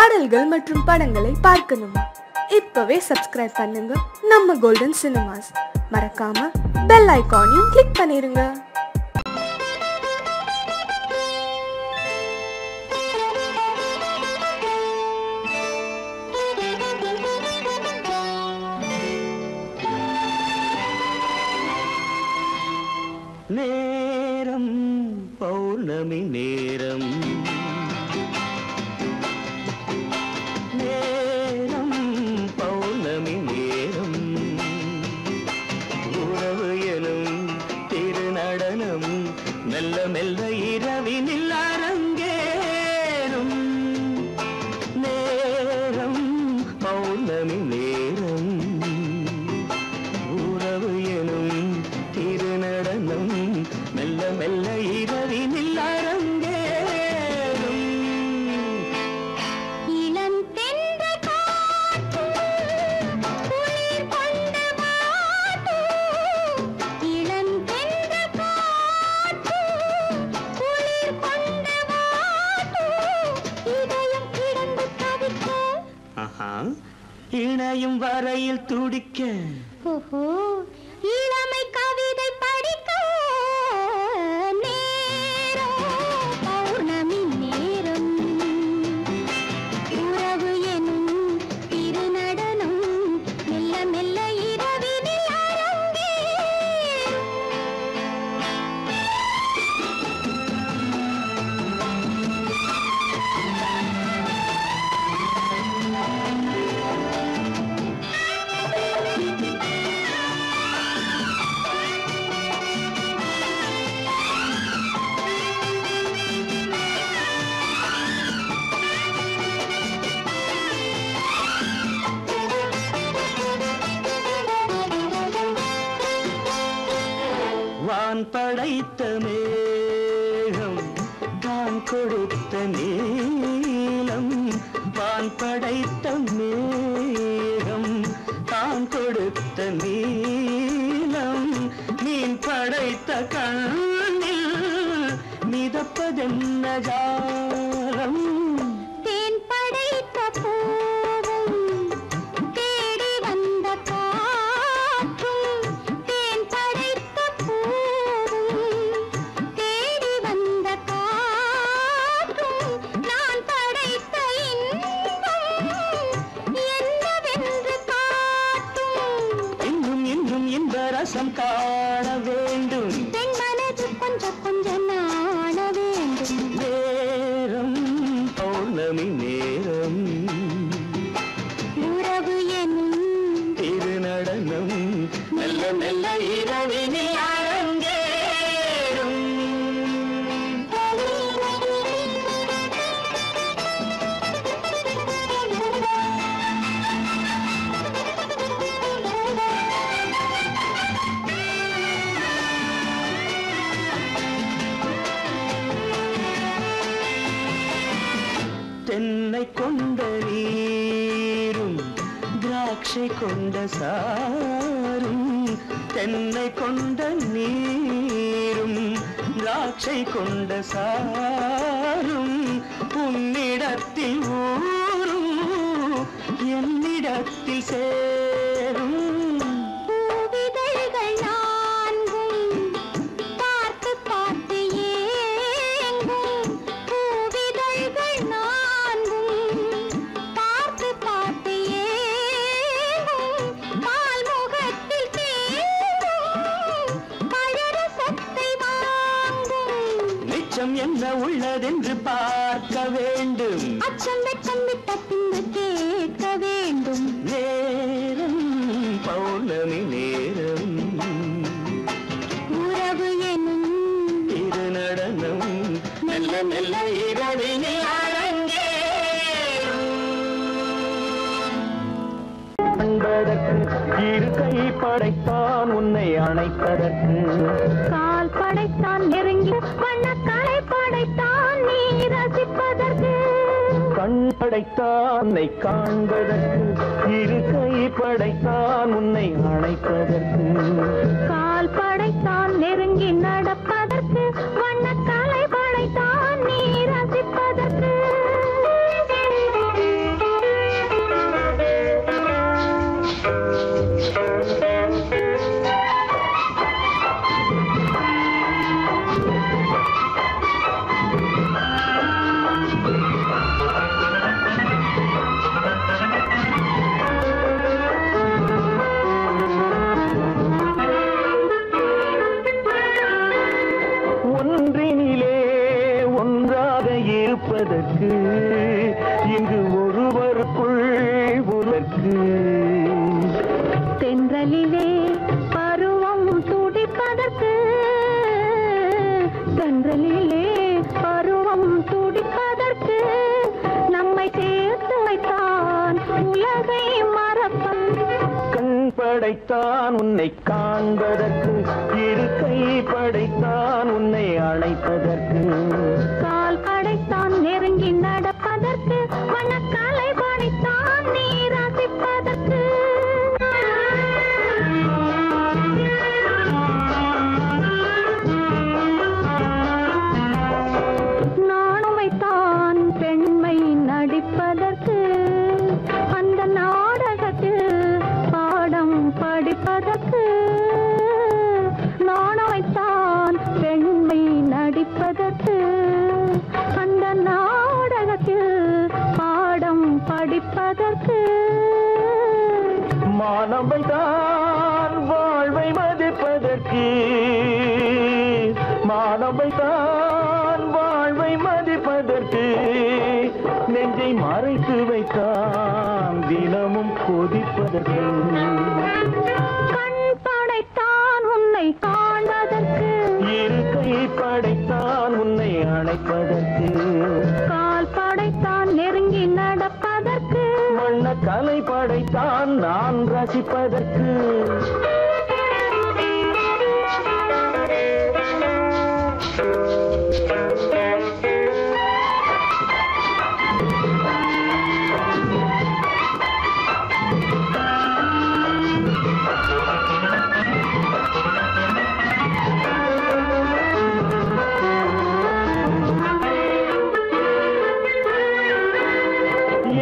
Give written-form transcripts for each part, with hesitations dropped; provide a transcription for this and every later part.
பாடல்கள் மற்றும் படங்களை பார்க்கணுமா? இப்பவே சப்ஸ்கிரைப் பண்ணுங்க நம்ம கோல்டன் சினிமாஸ். மறக்காம பெல் ஐகானையும் கிளிக் பண்ணிருங்க. நேரம் பௌர்ணமி நேரம், நேரம் பௌர்ணமி நேரம், உறவு எனும் திருநடனம் மெல்ல மெல்ல இரவினில் அரங்கேறும். நேரம் பௌர்ணமி நேரம், உறவு எனும் திருநடனம் மெல்ல மெல்ல இரவினில் அரங்கேறும். இளம் தென்றல் காற்று குளிர் கொண்ட வாட்டு, இளம் தென்றல் காற்று குளிர் கொண்ட வாட்டு, இதயம் கிடந்து தவிக்க, இணையும் வரையில் துடிக்க, ஓஹோ இளமை கவிதை படிக்க. நேரம் பௌர்ணமி நேரம், உறவு எனும் திருநடனம் மெல்ல மெல்ல இரவினில் அரங்கேறும். வான் படைத்த மேகம் தான் கொடுத்த நீலம், வான் படைத்த மேகம் தான் கொடுத்த நீலம், மீன் படைத்த கண்ணில் மிதப்பதென்ன ஜாலம். தேன் படைத்த பூவும் தேடி வந்த காற்றும், தேன் படைத்த பூவும் தேடி வந்த காற்றும், நான் படைத்த இன்பம் என்னவென்று காட்டும். இன்னும் இன்னும் இந்த ரசம் காண வேண்டும், பெண் மனது கொஞ்சம் கொஞ்சம் நாண வேண்டும். நேரம் பௌர்ணமி நேரம், உறவு எனும் திருநடனம் மெல்ல மெல்ல இரவினில் அரங்கேறும். தென்னை கொண்ட நீரும் திராட்சை கொண்ட சாரும், தென்னை கொண்ட நீரும் திராட்சை கொண்ட சாரும், உன்னிடத்தில் ஊரும் என்னிடத்தில் சேரும். பூவிதழ்கள் நான்கும் பார்த்து பார்த்து ஏங்கும், பூவிதழ்கள் நான்கும் பார்த்து பார்த்து ஏங்கும், பால்முகத்தில் தேங்கும் பழரசத்தை வாங்கும். நிச்சம் என்ன உள்ளதென்று பார்க்க வேண்டும், அச்சம் வெச்சம் விட்ட பின்பு கேட்க வேண்டும். நேரம் பௌர்ணமி நேரம், உறவு எனும் திருநடனம் மெல்ல மெல்ல இரவினில் அரங்கேறும். அன்பதற்கு இரு கை படைத்தான் உன்னை அணைப்பதற்கு, கால் படைத்தான் நெருங்கி வண்ணக்காலை படைத்தான் நீ ரசிப்பதற்கு, கண் படைத்தான் உன்னை காண்பதற்கு, இரு கை படைத்தான் உன்னை அணைப்பதற்கு, கால் படைத்தான் நெருங்கி நடப்பதற்கு, வண்ணக்காலை படைத்தான் நீ ரசிப்பதற்கு. உலகை மறப்பன். கண் படைத்தான் உன்னை காண்பதற்கு, இரு கை படைத்தான் உன்னை அழைப்பதற்கு, கால் படைத்தான் நெருங்கி நடப்பதற்கு, மனக்காலை படைத்தான் நீ ரசிப்பதற்கு. நானும் வைத்தான் பெண்மை நடிப்பதற்கு, அந்த நாடகத்தில் பாடம் படிப்பதற்கு. நானும் வைத்தான் பெண்மை நடிப்பதற்கு, அந்த நாடகத்தில் பாடம் படிப்பதற்கு. மானவை தான் வாழ்வை மதிப்பதற்கு, மானவை தான் வாழ்வை மதிப்பதற்கு, நெஞ்சை மறைத்து வைத்தான் தினமும் கொதிப்பதற்கு, கண் படைத்தான் உன்னை காண்பதற்கு, இரு கை படைத்தான் உன்னை அணைப்பதற்கு, கால் படைத்தான் நெருங்கி நடப்பதற்கு, வண்ண கலை படைத்தான் நான் ரசிப்பதற்கு.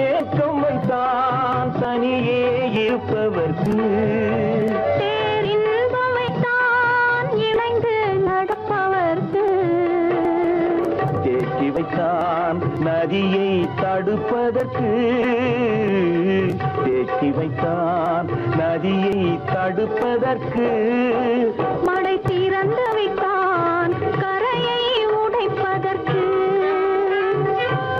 ஏக்கம் வைத்தான் தனியே இருப்பவர்க்கு, பேரின்பம் வைத்தான் இணைந்து நடப்பவர்க்கு, தேக்கி வைத்தான் நதியை தடுப்பதற்கு, தேக்கி வைத்தான் நதியை தடுப்பதற்கு, மடை திறந்து வைத்தான் கரையை உடைப்பதற்கு.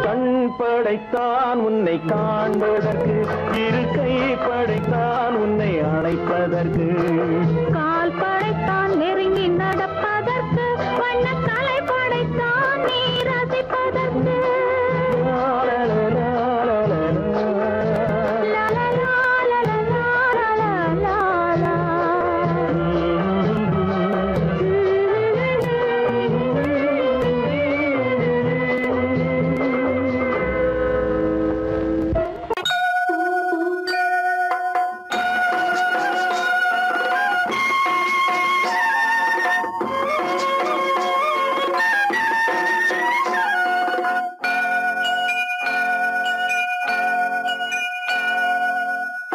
கண் படைத்தான் உன்னை காண்பதற்கு, இரு கை படைத்தான் உன்னை அணைப்பதற்கு, கால் படைத்தான் நெருங்கி நடப்பதற்கு, வண்ணக்கலை படைத்தான் நீ ரசிப்பதற்கு.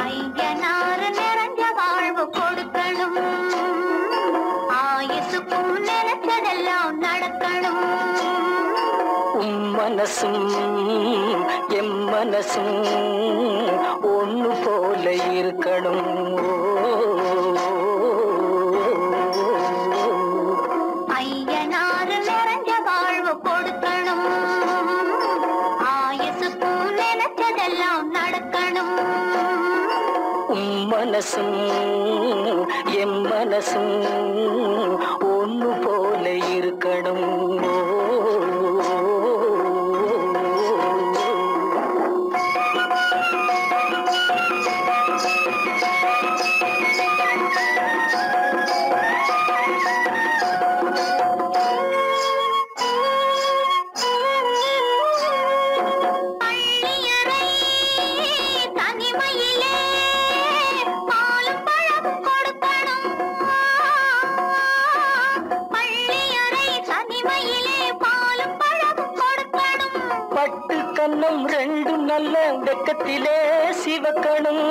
ஐயனாறு நிறைஞ்ச வாழ்வு கொடுக்கணும், ஆயுசுக்கும் நினைச்சதெல்லாம் நடக்கணும். மனசும் எம் மனசும் ஒண்ணு போல இருக்கணும். ஐயனாறு நிறைஞ்ச வாழ்வு கொடுக்கணும், ஆயுசுக்கும் நினைச்சதெல்லாம் நடக்கணும். மனசும் எம் மனசும் ஒண்ணு போல இருக்கணும். கண்ணம் ரெண்டும் நல்ல வெக்கத்திலே சிவக்கணும்.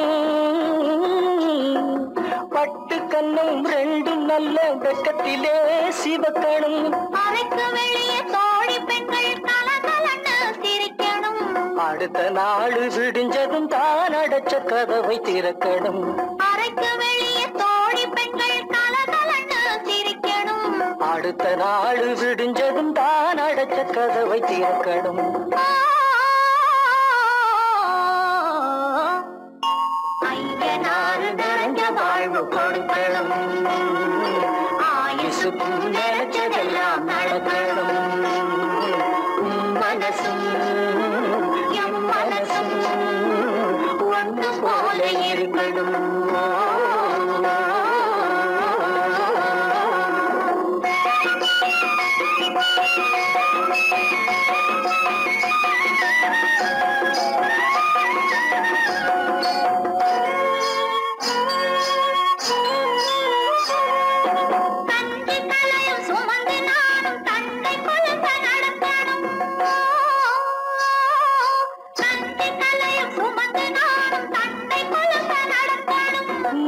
பட்டு கண்ணம் ரெண்டும் நல்ல வெக்கத்திலே சிவக்கணும். அறைக்கு வெளியே தோழி பெண்கள் கலகலன்னு சிரிக்கணும். அடுத்த நாள் விடிஞ்சதும் தான் அடைச்ச கதவை திறக்கணும். அறைக்கு வெளியே தோழி பெண்கள் கலகலன்னு சிரிக்கணும். அடுத்த நாள் விடிஞ்சதும் தான் அடைச்ச கதவை திறக்கணும். ஐயனாறு நிறைஞ்ச வாழ்வு கொடுக்கணும், ஆயுசுக்கும் நினைச்சதெல்லாம் நடக்கணும். மனசும் எம் மனசும் கொடுக்கணும்.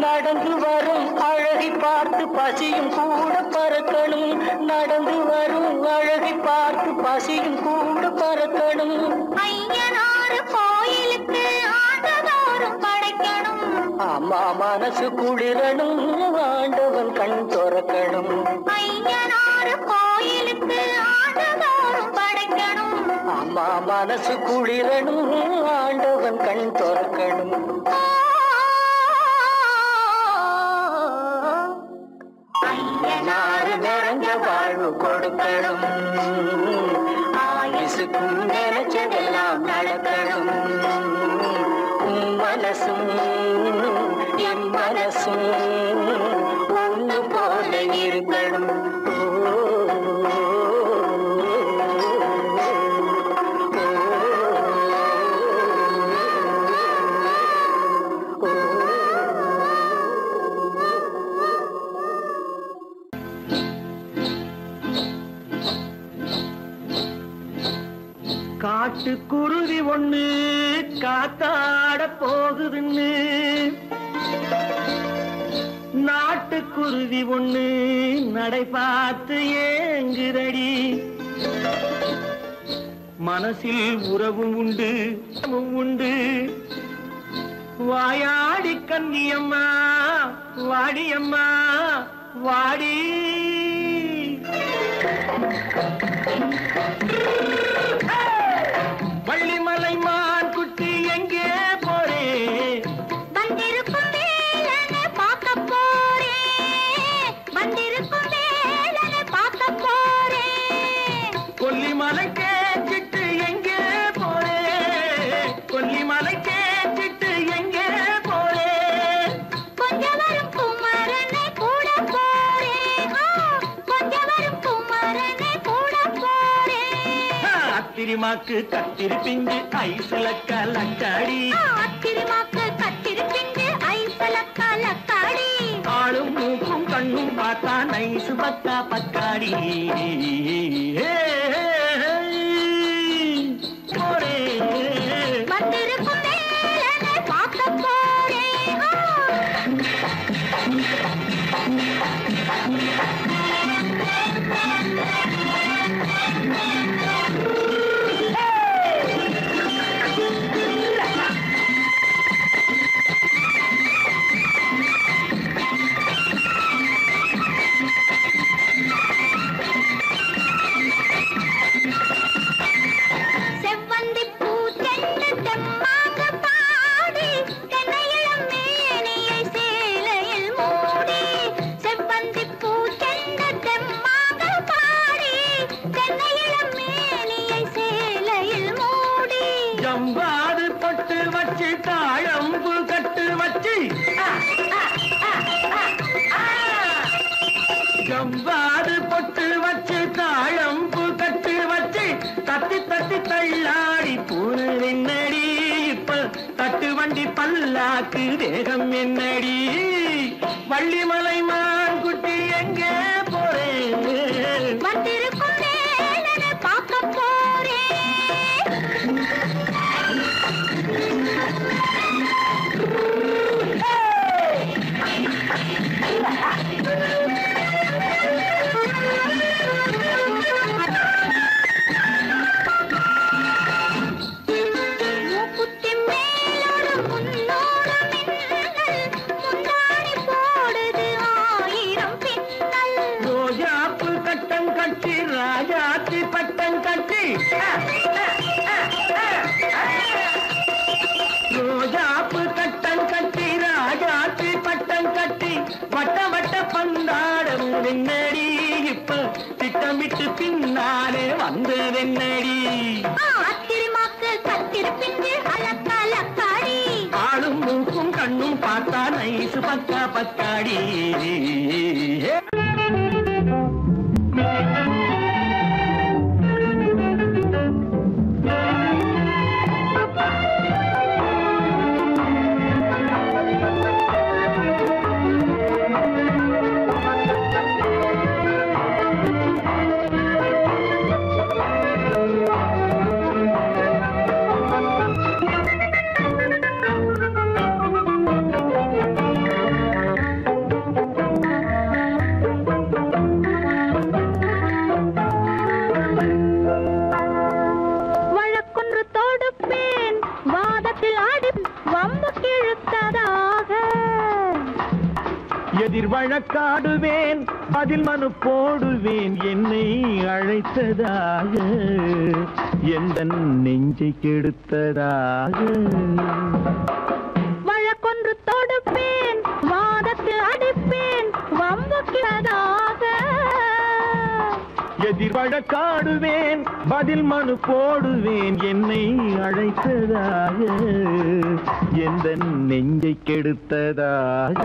நடந்து வரும் அழகை பார்த்து பசியும் கூட பறக்கணும். நடந்து வரும் அழகை பார்த்து பசியும் கூட பறக்கணும். ஐயனாறு கோயிலுக்கு ஆண்டதோறும் படைக்கணும். அம்மா மனசு குளிரணும், ஆண்டவன் கண் திறக்கணும். ஐயனாறு கோயிலுக்கு ஆண்டதோறும் படைக்கணும். அம்மா மனசு குளிரணும், ஆண்டவன் கண் திறக்கணும். ஐயனாறு நிறைஞ்ச வாழ்வு கொடுக்கணும். ஆயுசுக்கும் நினைச்சதெல்லாம் நடக்கணும். மனசும் என் மனசும் ஒன்று போல இருக்கணும். காட்டுக்குருவி ஒண்ணு காத்தாட போகுதுன்னு, நாட்டுக்குருவி ஒண்ணு நடை பார்த்து ஏங்குதடி. மனசில் உறவும் உண்டு உண்டு. வாயாடி கன்னியம்மா வாடியம்மா வாடி. வள்ளிமலை மான் குட்டி எங்கே போறே? வந்திருக்கும் வேலனை பார்க்க போறேன். வந்திருக்கும் வேலனை பார்க்க போறேன். கொல்லிமலை கேட்டுட்டு எங்கே போறே? கொல்லிமலை கேட்டுட்டு எங்கே போறே? கொஞ்சம் வரும் குமரனை கூட போறேன். கொஞ்சம் வரும் குமரனை கூட போறேன். அத்திரிமாக்கு கத்திரி பிஞ்சு ஐசுல கலக்காடி. அத்திரிமாக்கு கத்திரி பிஞ்சு ஐசுல கலக்காடி. ஆளும் மூக்கும் கண்ணும் பார்த்தா நைசு பக்கா பக்காடி. போரே வந்திருக்கும் வேலனை பார்க்க போறேன். செவ்வந்தி பூ தென்ன தெம்மாக பாடி தென்னையிளம் மேனியை சேலையில் மூடி. செவ்வந்தி பூ தென்ன தெம்மாக பாடி தென்னையிளம் மேனியை சேலையில் மூடி. ஜம்பாது பொட்டு வச்சு தாழம்பு கட்டு வச்சு. ஜம்பாது பொட்டு வச்சு தாழம்பு கட்டு வச்சு தட்டி தட்டி தள்ளாடி பூனு என்னடி. இப்ப தட்டு வண்டி பல்லாக்கு தேகம் என்னடி. வள்ளிமலை மான் குட்டி எங்கே போறேன்? வந்திருக்கும் வேலனை பார்க்க போறேன். மூக்குத்தி மேலோடு முன்னோடு மின்னல். முந்தாணி போடுது ஆயிரம் பின்னல். ரோஜாப்பு கட்டம் கட்டி ராஜாத்தி பட்டம் கட்டி. ரோஜாப்பு கட்டம் கட்டி ராஜாத்தி பட்டம் கட்டி வட்ட வட்ட பந்தாடம் என்னடி. இப்ப திட்டமிட்டு பின்னாலே வந்ததென்னடி. அத்திரிமாக்கு கத்திரி பிஞ்சு அலக்கலக்காடி. ஆளும் மூக்கும் கண்ணும் பார்த்தா நைசு பக்கா பக்காடி. எதிர் வழக்காடுவேன் அதில் மனு போடுவேன் என்னை அழைத்ததாக எந்த நெஞ்சை கெடுத்ததாக. வழக்கொன்று தொடுப்பேன் வாதத்தில் அடிப்பேன் வம்புக்கிறதாக. எதிர் வழக்காடுவேன் பதில் மனு போடுவேன் என்னை அழைத்ததாக எந்த நெஞ்சை கெடுத்ததாக.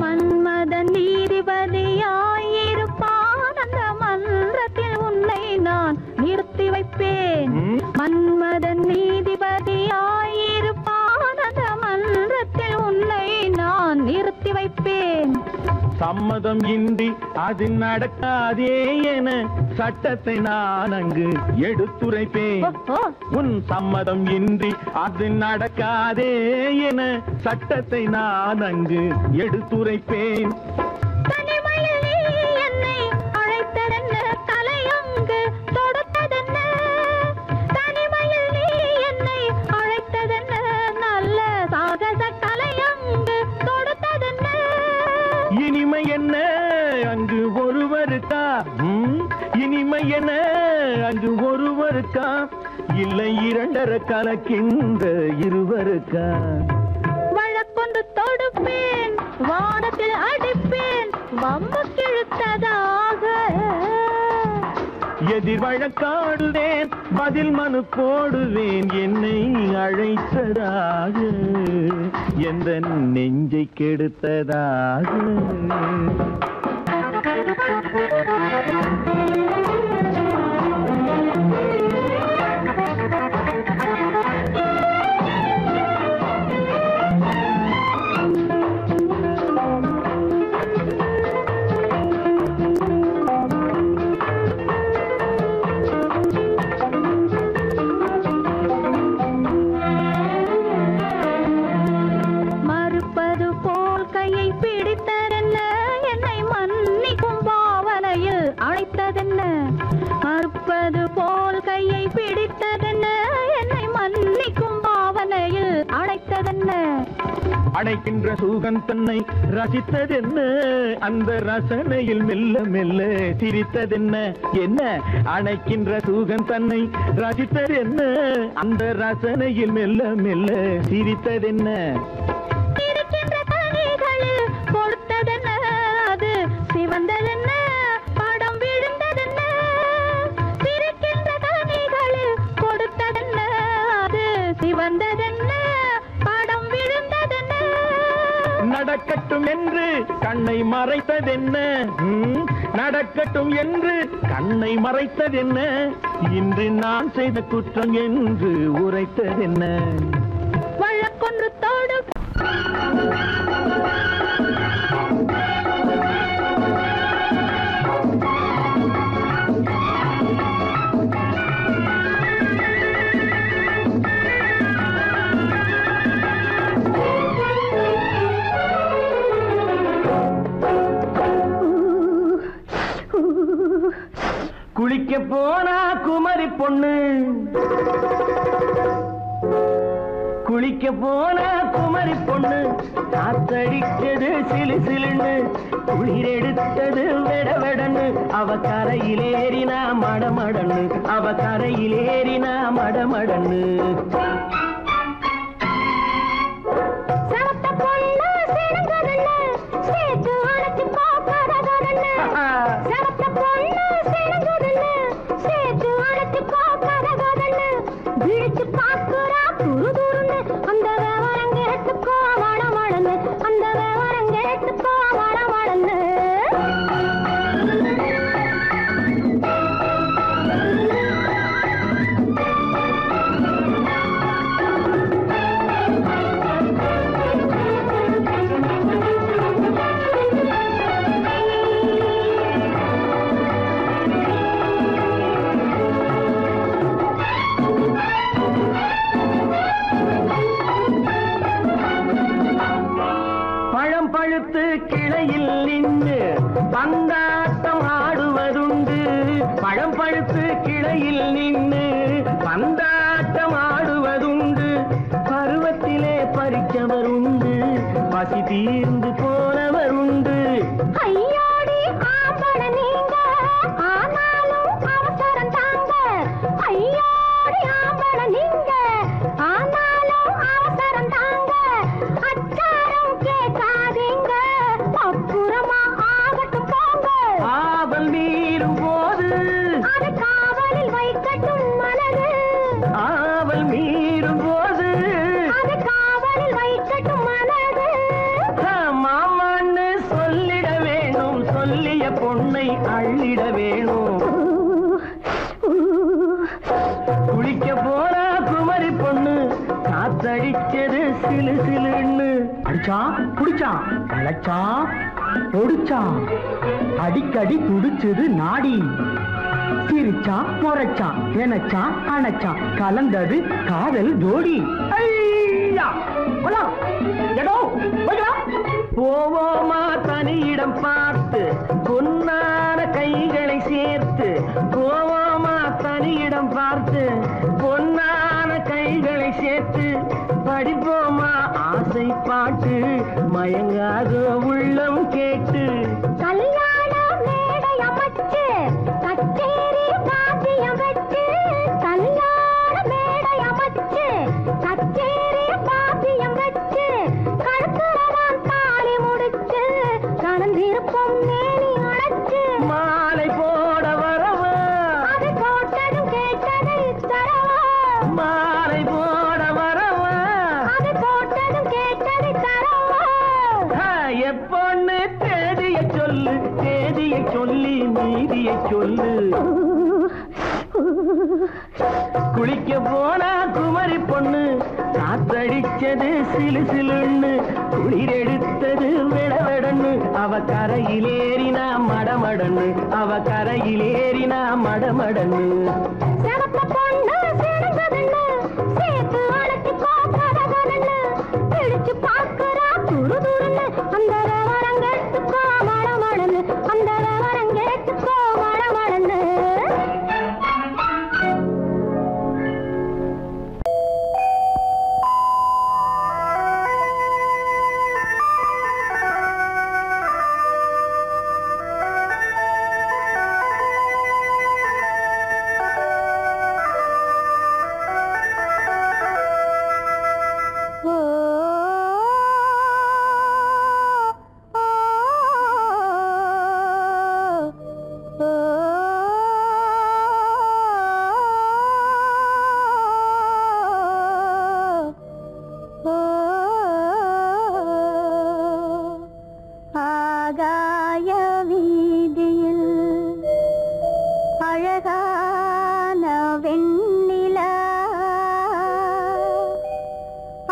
மன்மதன் நீதிபதியாயிருப்பான் அந்த மன்றத்தில் உன்னை நான் நிறுத்தி வைப்பேன். சம்மதம் இன்றி அது நடக்காதே என சட்டத்தை நான் அங்கு எடுத்துரைப்பேன். உன் சம்மதம் இன்றி அது நடக்காதே என சட்டத்தை நான் அங்கு எடுத்துரைப்பேன். இனிமை என்ன அங்கு ஒருவருக்கா? இனிமை என்ன அங்கு ஒருவருக்கா? இல்லை இரண்டரை கலக்கின்ற இருவருக்கா? வழக்கொன்று தொடுப்பேன் வானத்தில் அடிப்பேன் வம்புக்கிழுத்ததாக. எதிர் வழக்காடுவேன் பதில் மனு போடுவேன் என்னை அழைத்ததாக எந்த நெஞ்சை கெடுத்ததாக. மறுப்பது போல் கையை பிடித்ததென்ன என்னை மன்னிக்கும் பாவனையில் அழைத்ததென்ன. அடைக்கின்ற சுகம் தன்னை ரசித்ததென்ன அந்த ரசனையில் மெல்ல மெல்ல சிரித்ததென்ன. என்ன அணைக்கின்ற சுகம் தன்னை ரசித்ததென்ன அந்த ரசனையில் மெல்ல மெல்ல சிரித்ததென்ன. இருக்கின்ற கனிகளில் கொடுத்ததென்ன அது சிவந்ததென்ன படம் விழுந்ததென்ன. இருக்கின்ற கனிகளில் கொடுத்ததென்ன அது சிவந்ததென்ன படம் விழுந்ததென்ன. நடக்கட்டும் என்று கண்ணை மறைத்ததென்ன? நடக்கட்டும் என்று கண்ணை மறைத்ததென்ன? இன்று நான் செய்த குற்றம் என்று உரைத்ததென்ன? வழக்கொன்று தோடு குளிக்க போனா குமரி பொண்ணு குளிக்க போன குமரி பொண்ணு காத்தடிச்சது சிலு சிலுன்னு குளிர் எடுத்தது வெடவெடன்னு அவ கரையிலேறினா மடமடன்னு அவ கரையிலேறினா மடமடன்னு கிளையில் நின்று பந்தாட்டம் ஆடுவதுண்டு பழம் பழுத்து கிளையில் நின்று பந்தாட்டம் ஆடுவதுண்டு பருவத்திலே பறிச்சவருண்டு பசி தீர்ந்து போனவர் உண்டு ஐயோடி ஆம்பள நீங்க ஆனாலும் அவசரம் தாங்க ஐயோடி ஆம்பள நீங்க ஆனாலும் அவசரம் தாங்க அச்சாரம் கேட்காதீங்க அப்புறமா ஆகட்டும் போங்க ஆவல் மீறும் போது அது காவலில் வைக்கட்டும் மனது ஆவல் மீறும் போது அது காவலில் வைக்கட்டும் மனது மாமான்னு சொல்லிட வேணும் சொல்லிய பொண்ணை அள்ளிட வேணும் குளிக்க போறா குமரி பொண்ணு காத்தடிச்சது சிலு சிலுன்னு அடிச்சான் புடிச்சான் அழைச்சான் ஒடிச்சான் அடிக்கடி துடிச்சது நாடி சிரிச்சான் முறைச்சான் நினைச்சான் அணைச்சான் கலந்தது காதல் ஜோடி போவோமா தனியிடம் பார்த்து பொன்னான கைகளை சேர்த்து போவோமா தனியிடம் பார்த்து பொன்னான கைகளை சேர்த்து படிப்போமா ஆசை பாட்டு மயங்காத உள்ளம் கேட்டு கல்யாண மேடை அமைச்சு கச்சேரி வாத்தியம் வச்சு கல்யாண மேடை அமைச்சு கச்சேரி வாத்தியம் வச்சு கழுத்துறவான் தாலி முடிச்சு கலந்திருப்போம் மேனி அணைச்சு மாலை போட வரவா அது போட்டதும் கேட்டதை தரவா மாலை போட வரவா அது போட்டதும் கேட்டதை தரவா எப்பொண்ணு தேதியை சொல்லு தேதியை சொல்லி நீதியை சொல்லு குளிக்க போனா குமரி பொண்ணு காத்தடிச்சது சிலு சிலுன்னு குளிர் எடுத்தது விடவெடன்னு அவ கரையிலேறினா மடமடன்னு அவ கரையிலேறினா மடமடன்னு சிவத்த பொண்ணு சிறந்ததுன்னு சேர்த்து அழைச்சு போக்கதகன்னு பிடிச்சு பார்க்கறா துரு துருன்னு அந்த வரங்கெட்டுக்கோ மடமடன்னு அந்த வரங்கெட்டுக்கோ மடமடன்னு ஆகாய வீதியில் அழகான வெண்ணிலா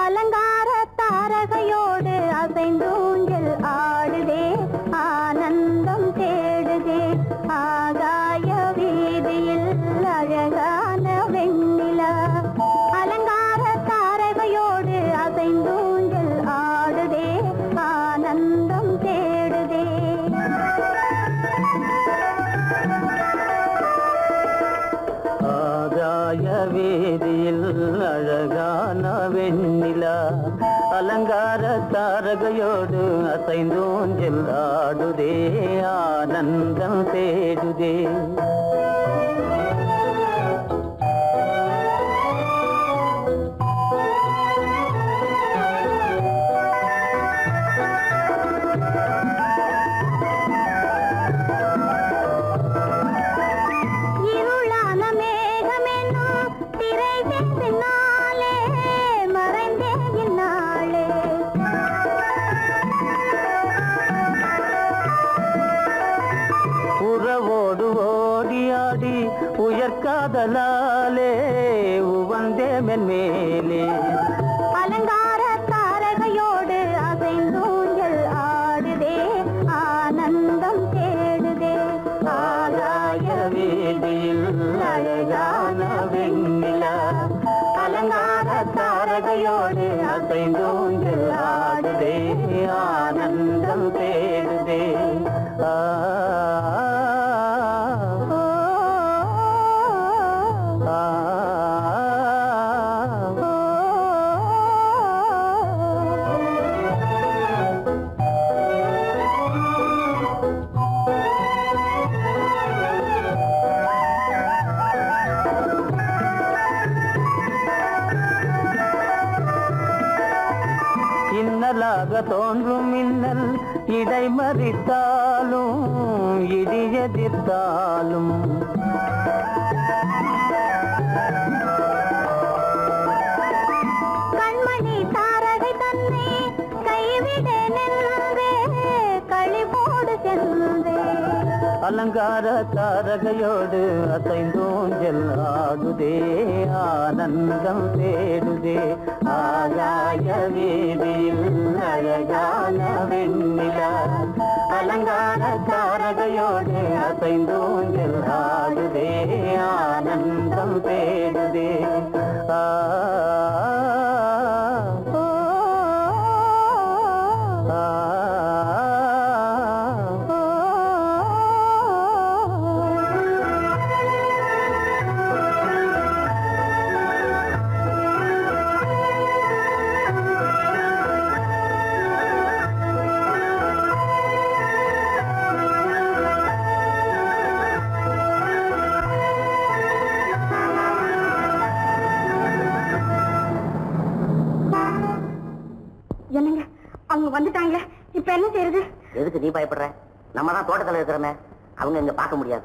அலங்கார தாரகையோடு அசைந்தூஞ்சல் ஆடுதே ஆனந்தம் தேடுதே ஆகாய வீதியில் அழகான வெண்ணிலா அலங்கார தாரகையோடு அசைந்தூஞ்சல் ஆடுதே ஆனந்தம் தேடுதே ஆகாய வேதியில் அழகான வெண்ணிலா தாரகையோடு அசைந்தோஞ்சல் ஆடுதே ஆனந்தம் தேடுதே உயர்காதலாலே உவந்தே மென்மேலே அலங்கார தாரகையோடு அசைந்தூஞ்சல் ஆடுதே ஆனந்தம் தேடுதே ஆகாய வீதியில் அழகான வெண்ணிலா அலங்கார தாரகையோடு அசைந்தூஞ்சல் ஆடுதே ஆனந்தம் தேடுதே தோன்றும் மின்னல் இடை மறித்தாலும் இடி எதிர்த்தாலும் கண்மணி தாரகை தன்னை கைவிட நின்றே களிபோடு சென்றே அலங்கார தாரகையோடு அசைந்தோஞ்சல் ஆடுதே ஆனந்தம் தேடுதே ஆகாய வீதியில் அழகான வெண்ணிலா அலங்கார தாரகையோடு அசைந்தோஞ்சல் ஆடுதே ஆனந்தம் தேடுதே என்னங்க அவங்க வந்துட்டாங்களே இப்ப என்ன செய்யறது? எதுக்கு நீ பயப்படுற? நம்ம தான் தோட்டத்தில் இருக்கிறோமே, அவங்க இங்க பார்க்க முடியாது.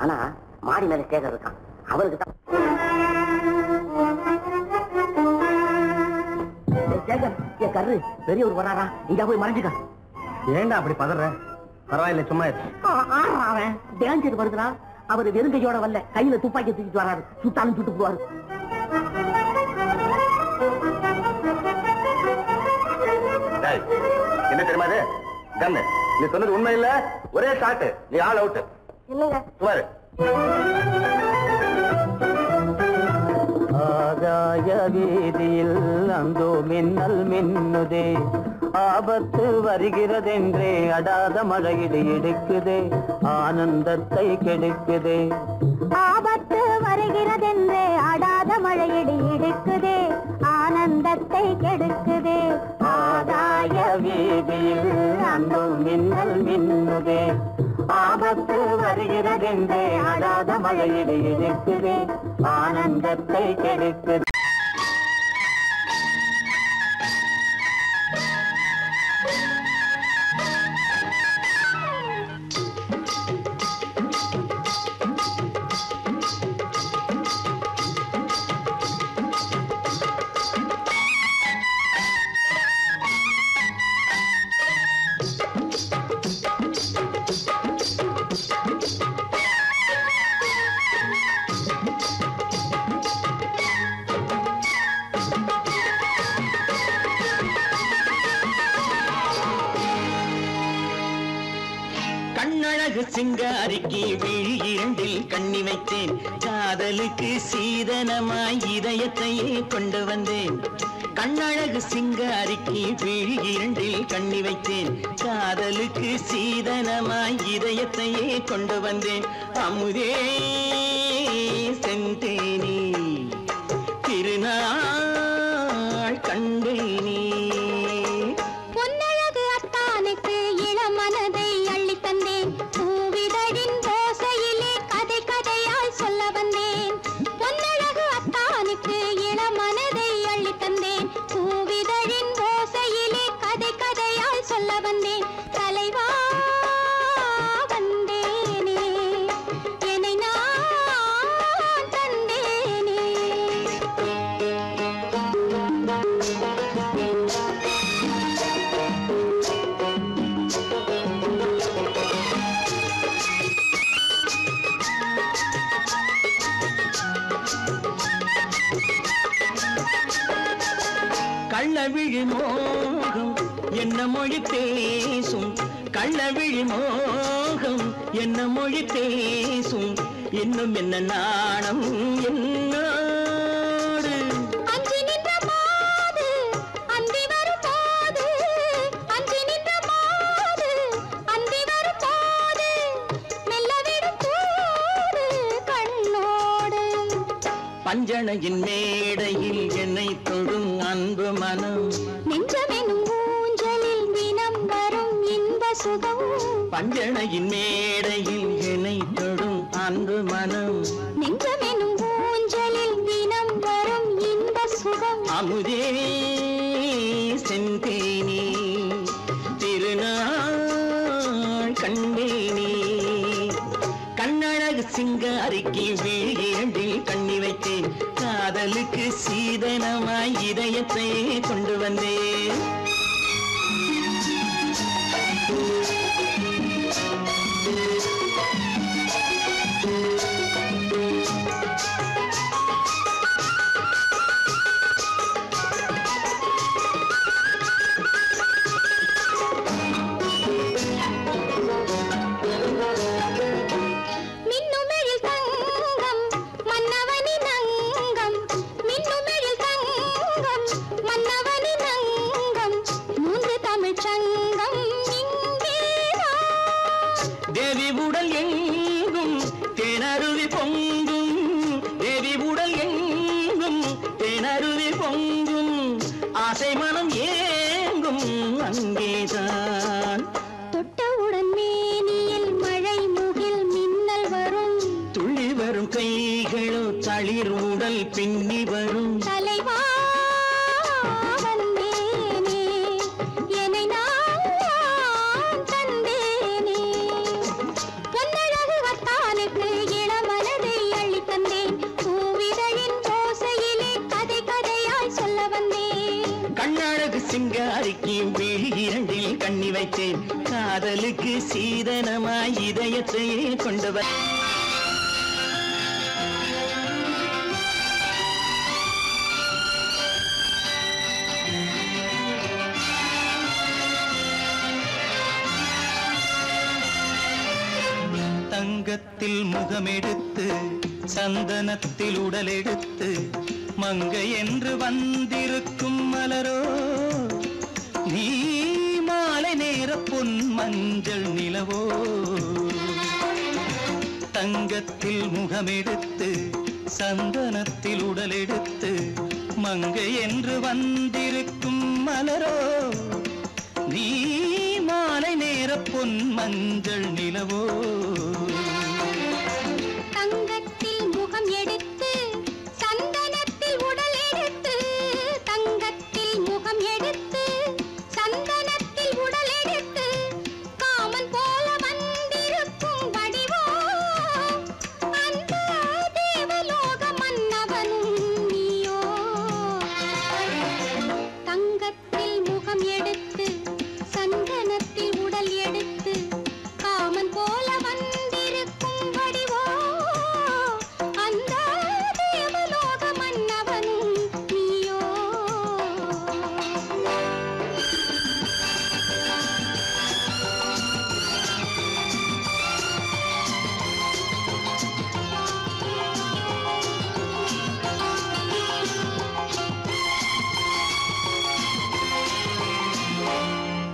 ஆனா மாடி மேல சேகர் இருக்கான், அவருக்கு தான். சேகர் என் கரு பெரியவர் வராரா, இங்க போய் மறைஞ்சுக்க. ஏண்டா அப்படி பதற? பரவாயில்ல, சும்மா அவன் டேஞ்சர் வருதுனா, அவர் வெறுங்கையோட வரல, கையில துப்பாக்கி தூக்கிட்டு வராரு, சுட்டாலும் சுட்டு போவாரு. என்ன தெரியுமா இது? கண்ணு, நீ சொன்னது உண்மை இல்ல, ஒரே ஷாட், நீ ஆல் அவுட். இல்லங்க சுமாரு. ஆகாய வீதியில் அந்தோ மின்னல் மின்னுதே, ஆபத்து வருகிறதென்றே அடாத மழையிடு எடுக்குதே, ஆனந்தத்தை கெடுக்குதே. ஆபத்து வருகிறதென்றே அடாத மழையிடி இடுக்குதே, ஆனந்தத்தை கெடுக்குதே. ஆகாய வீதியில் அந்தோ மின்னல் மின்னுதே, ஆபத்து வருகிறதென்றே அடாத மழையிடு எடுக்குதே, ஆனந்தத்தை கெடுக்குதே. கண்ணழகு சிங்காரிக்கு விழி இரண்டில் கண்ணி வைத்தேன், காதலுக்கு சீதனமாய் இதயத்தையே கொண்டு வந்தேன். கண்ணழகு சிங்காரிக்கு விழி இரண்டில் கண்ணி வைத்தேன், காதலுக்கு சீதனமாய் இதயத்தையே கொண்டு வந்தேன். அமுதே செந்தேனே திருநாள் கண்டேனே. வந்தேன் தலைவா வந்தேனே என்னை நான் தந்தேனே. கள்ளவிழி மோகம் என்ன மொழி பேசும், கள்ளவிழி மோகம் என்ன மொழி பேசும், இன்னும் என்ன நாணம் என்னோடு. அஞ்சி நின்ற மாது அந்தி வரும் போது, அஞ்சி நின்ற மாது அந்தி வரும் போது, மெல்ல விடும் போது கண்ணோடு. பஞ்சணையின் மேடையில் என்னை தொடும் அன்பு மனம், நெஞ்சமெனும் ஊஞ்சலில் தினம் வரும் இன்ப சுகம். பஞ்சணையின் மேடையில் என்னை தொடும் அன்பு மனம், நெஞ்சமெனும் ஊஞ்சலில் தினம் வரும் இன்ப சுகம். அமுதே செந்தேனே திருநாள் கண்டேனே, கண்ணழகு சிங்காரிக்கு விழியண்டில் கண்ணி வைத்தேன், காதலுக்கு சீதனமாய் இதயத்தை கொண்டு வந்தேன். மின்னுமெழில் தங்கம் மன்னவனின் அங்கம், மின்னுமெழில் தங்கம் மன்னவனின் அங்கம், மூன்று தமிழ்ச் சங்கம் இங்கேதான். தேவி உடல் எங்கும் தேனருவி பொங்கும், தேவி உடல் எங்கும் தேனருவி பொங்கும், ஆசை மனம் ஏங்கும் அங்கேதான். தொட்டவுடன் மேனியில் மழை முகில் மின்னல் வரும், துள்ளி வரும் கைகளோ தளிர் உடல் பின்னி வரும். தலைவா வந்தேனே என்னை நான் தந்தேனே. பொன்னழகு வத்தானுக்கு இளமனதை அள்ளி தந்தேன், பூவிதழின் ஓசையிலே கதை கதையாய் சொல்ல வந்தேன். கண்ணழகு சிங்காரிக்கு விழி இரண்டில் கண்ணி வைத்தேன், காதலுக்கு சீதனமாய் இதயத்தையே கொண்டு வ தங்கத்தில் முகமெடுத்து சந்தனத்தில் உடலெடுத்து மங்கை என்று வந்திருக்கும் மலரோ, நீ மாலை நேர பொன் மஞ்சள் நிலவோ. தங்கத்தில் முகமெடுத்து சந்தனத்தில் உடலெடுத்து மங்கை என்று வந்திருக்கும் மலரோ, நீ மாலை நேர பொன் மஞ்சள் நிலவோ. தங்கத்தில் முகம் எடுத்து சந்தனத்தில் உடல் எடுத்து, தங்கத்தில் முகம் எடுத்து சந்தனத்தில் உடல் எடுத்து, காமன் போல வந்திருக்கும் வடிவோ, அந்த தேவலோக மன்னவனும் நீயோ. தங்கத்தில் முகம் எடுத்து சந்தனத்தில் உடல் எடுத்து, காமன் போல வந்திருக்கும் வடிவோ, அந்த தேவலோக மன்னவனும் நீயோ.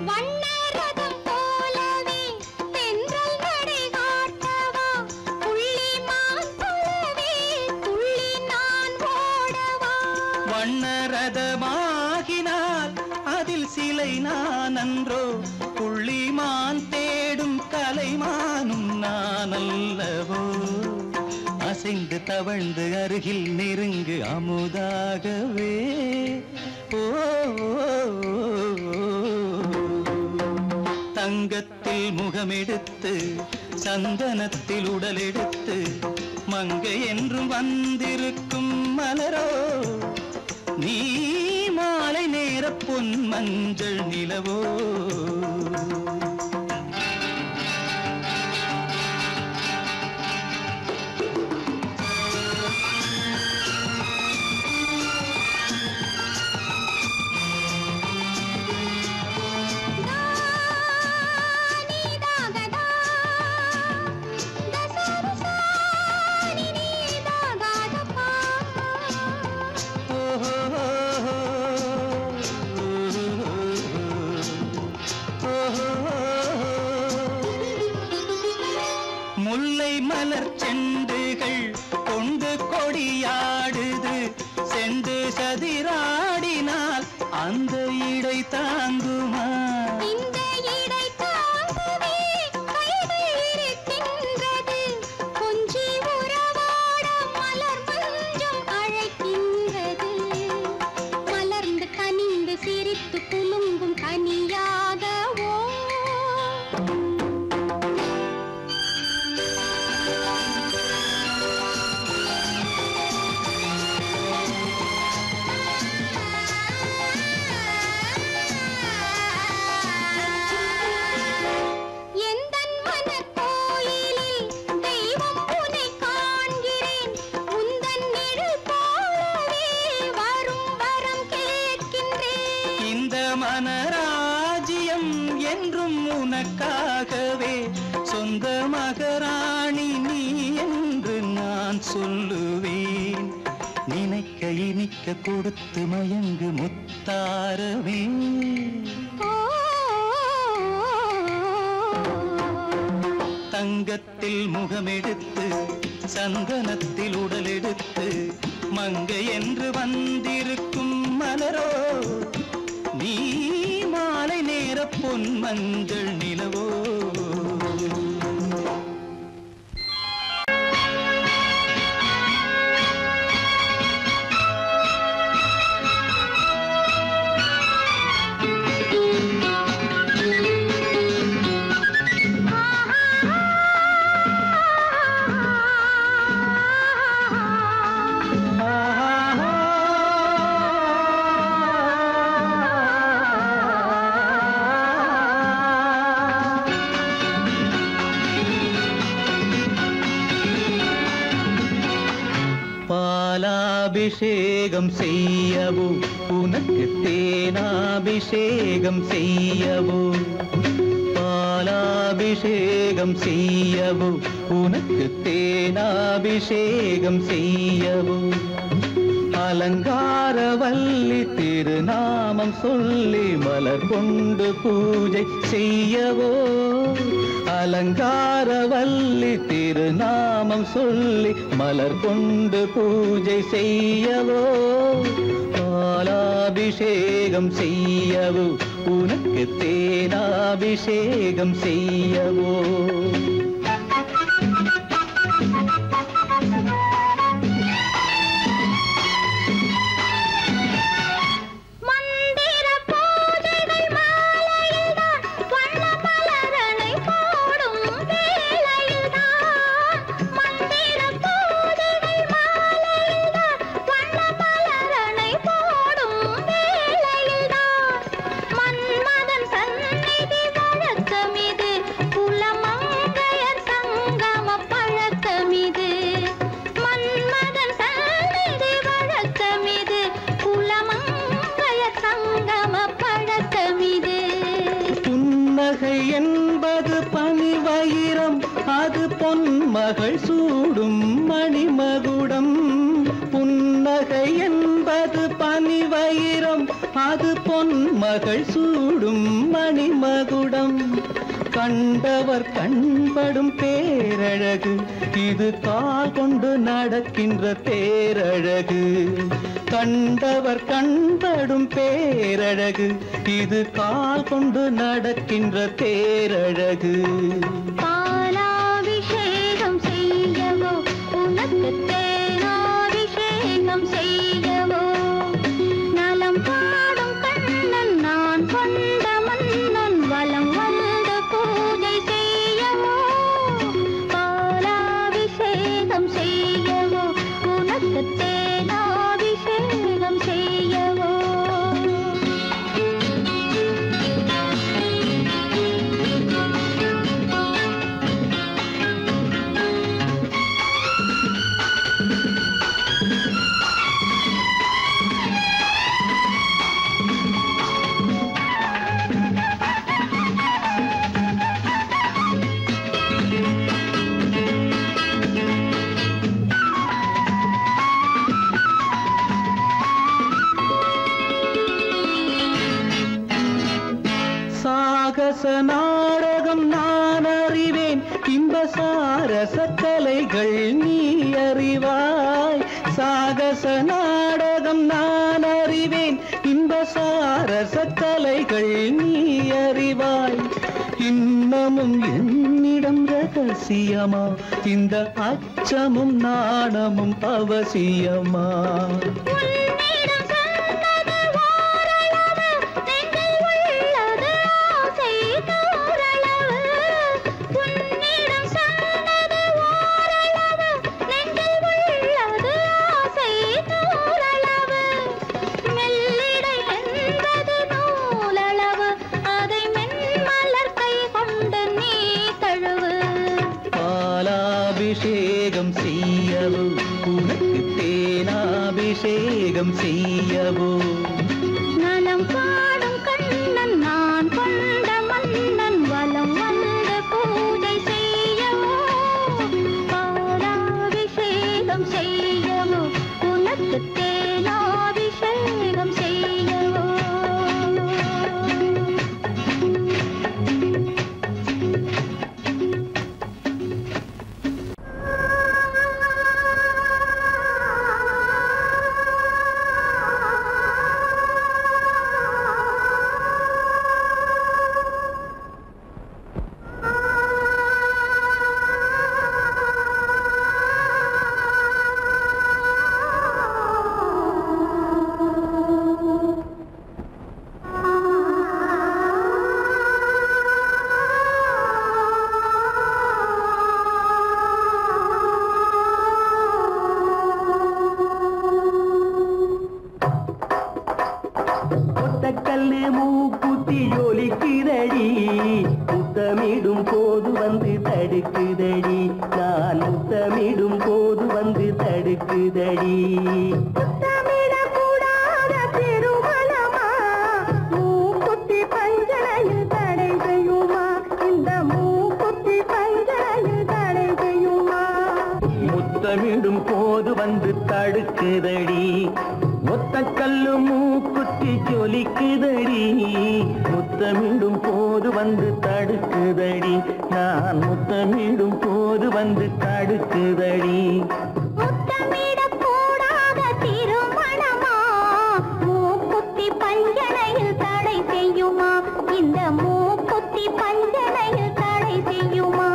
வண்ணரதம் போலவே தென்றல் நடை காட்டவா, புள்ளிமான் போலவே துள்ளி நான் ஓடவா. வண்ணரதமாகினால் அதில் சிலை நான் அன்றோ, புள்ளிமான் தேடும் கலைமானும் நான் அல்லவோ. அசைந்து தவழ்ந்து அருகில் நெருங்கு அமுதாகவே. ஓ, ஓ, ஓ, ஓ. தங்கத்தில் முகமெடுத்து சந்தனத்தில் உடலெடுத்து மங்கை என்றும் வந்திருக்கும் மலரோ நீ மாலை நேர பொன் மஞ்சள் நிலவோ முல்லை மலர் செண்டுகள் கொண்டு கொடியாடுது செண்டு சதிராடினால் அந்த இடை தாங்குமா இந்த இடை தாங்குவே கைகள் இருக்கின்றது கொஞ்சி உறவாட மலர் மஞ்சம் அழைக்கின்றது மலர்ந்து கனிந்து சிரித்து குலுங்கும் கனியாகவோ மனராஜ்யம் என்றும் உனக்காகவே சொந்த மகராணி நீ என்று நான் சொல்லுவேன் நினைக்க இனிக்க கொடுத்து மயங்கு முத்தாரவே தங்கத்தில் முகமெடுத்து சந்தனத்தில் உடலெடுத்து மங்கை என்று வந்திருக்கும் மலரோ நீ மாலை நேர பொன் மஞ்சள் நிலவோ பாலாபிஷேகம் செய்யவோ உனக்கு தேனாபிஷேகம் செய்யவோ பாலாபிஷேகம் செய்யவோ உனக்கு தேனாபிஷேகம் செய்யவோ அலங்காரவல்லி திருநாமம் சொல்லி மலர் கொண்டு பூஜை செய்யவோ அலங்காரவல்லி திருநாமம் சொல்லி மலர் கொண்டு பூஜை செய்யவோ பாலாபிஷேகம் செய்யவோ உனக்கு தேனாபிஷேகம் செய்யவோ என்பது பனிவயிரம் அது பொன்மகள் சூடும் மணிமகுடம் புன்னகை என்பது பனிவயிரம் அது பொன்மகள் சூடும் மணிமகுடம் கண்டவர் கண்படும் பேரழகு இது கால் கொண்டு நடக்கின்ற தேரழகு கண்டவர் கண்படும் பேரழகு இது கால் கொண்டு நடக்கின்ற தேரழகு பாலாபிஷேகம் செய்யவோ உனக்கு தேனாபிஷேகம் செய்யவோ நலம் பாடும் கண்ணன் நான் கொண்ட மன்னன் வலம் வந்து சாகச நாடகம் நான் அறிவேன், இன்பசாரச கலைகள் நீ அறிவாய். சாகச நாடகம் நான் அறிவேன், இன்பசாரச கலைகள் நீ அறிவாய். இன்னமும் என்னிடம் ரகசியமா, இந்த அச்சமும் நாணமும் அவசியமா? அபிஷேகம் செய்யவோ, உனக்கு தேனாபிஷேகம் செய்யவோ. நலம் பாடும் கண்ணன் நான் கொண்ட மன்னன் வலம் வந்து பூஜை செய்யவோ, பாலாபிஷேகம் செய்யவோ, உனக்கு தேனாபிஷேகம் செய்யவோ. கல்லு மூக்குத்தி ஜொலிக்குதடி, முத்தமிடும் போது வந்து தடுக்குதடி, நான் முத்தமிடும் போது வந்து தடுக்குதடி. முத்தமிடக்கூடாத திருமணமா, மூக்குத்தி பஞ்சனையில் தடை செய்யுமா, இந்த மூக்குத்தி பஞ்சனையில் தடை செய்யுமா? முத்தமிடும் போது வந்து தடுக்குதடி, மொத்த கல்லு மூக்குத்தி ஜொலிக்குதடி, முத்தமிடும் போது வந்து தடுக்குதடி, நான் முத்தமிடும் போது வந்து தடுக்குதடி. முத்தமிடக்கூடாத திருமணமா, மூக்குத்தி பஞ்சனையில் தடை செய்யுமா, இந்த மூக்குத்தி பஞ்சனையில் தடை செய்யுமா?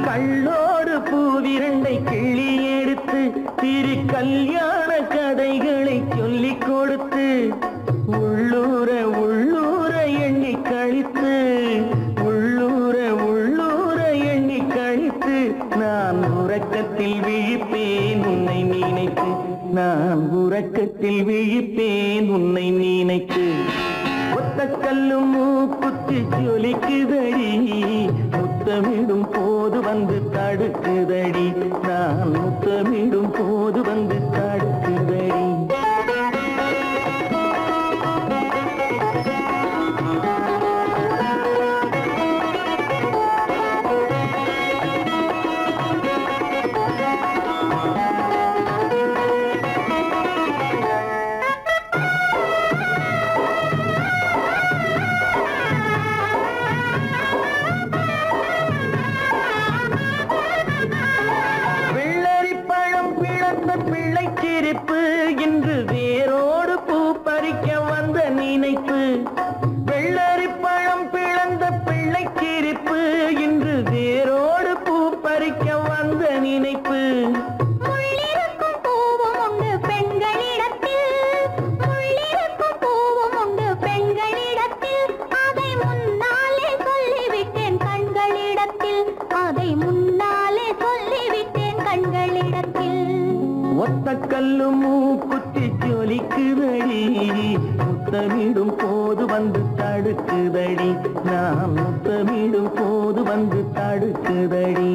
கள்ளோடு பூவிரண்டை கிள்ளி எடுத்து திரு கல்யாண கதைகளை சொல்லிக் கொடுத்து, உள்ளூர உள்ளூர எண்ணி கழித்து, உள்ளூர உள்ளூர எண்ணி கழித்து, நான் உறக்கத்தில் விழிப்பேன் உன்னை நினைத்து, நான் உறக்கத்தில் விழிப்பேன் உன்னை நினைத்து. ஒத்த கல்லும் மூக்குத்தி ஜொலிக்குதடி, முத்தமிடும் போது வந்து தடுக்குதடி, நான் முத்தமிடும் போது வந்து தடுக்குதடி. முன்னாலே சொல்லிவிட்டேன் கண்களிடத்தில். ஒத்த கல்லு மூக்குத்தி ஜொலிக்குதடி, முத்தமிடும் போது வந்து தடுக்குதடி, நான் முத்தமிடும் போது வந்து தடுக்குதடி.